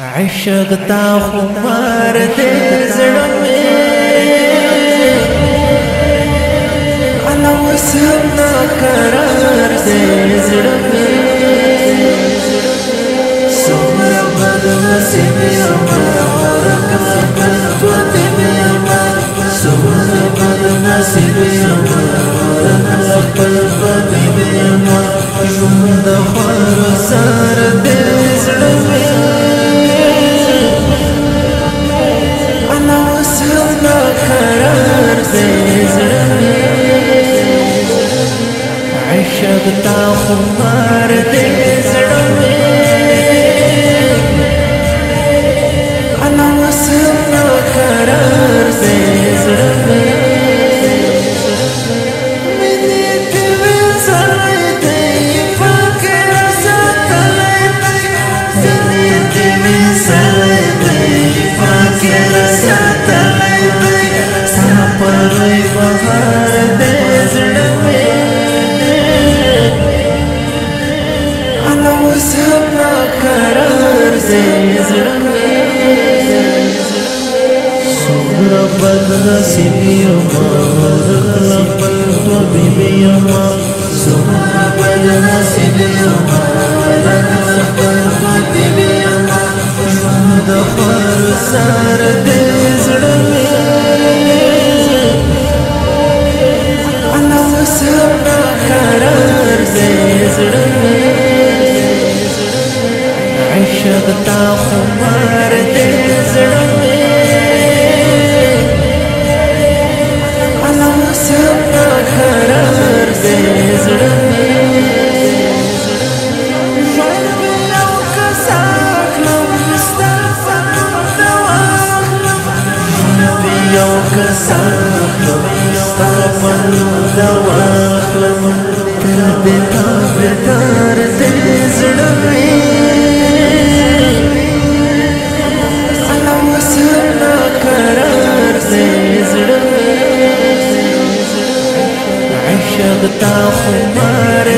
عشق تا خمار دے زړه مې انا وسم نا قرار دے زړه مې څومره بد نصیب یم ورکړه بل توته یم څومره بد نصیب یم ورکړه بل توته یم ژوند خور سر دے زړه مې عشق تا خمار دے زړه مې انا وسم نا قرار دے زړه مې مینې کې وسره دې فکر ساتلې مینې کې وسره دې فکر ساتلې سپرې بهار دې زړه مې سبنا قرار دے زړه مې څومره بد نصیب یم ورکړه بل طبیب یم څومره بد نصیب یم ورکړه بل طبیب یم ژوند خور سر دے زړه مې انا سبنا قرار دے زړه مې عشق تا خمار دے زړه مې انا وسم نا قرار دے زړه مې ژوند مې یو کیسه کړم ستا په دوا ژوند مې یو کیسه کړم ستا په دوا تر دې تابعدار دے زړه مې عشق تا خمار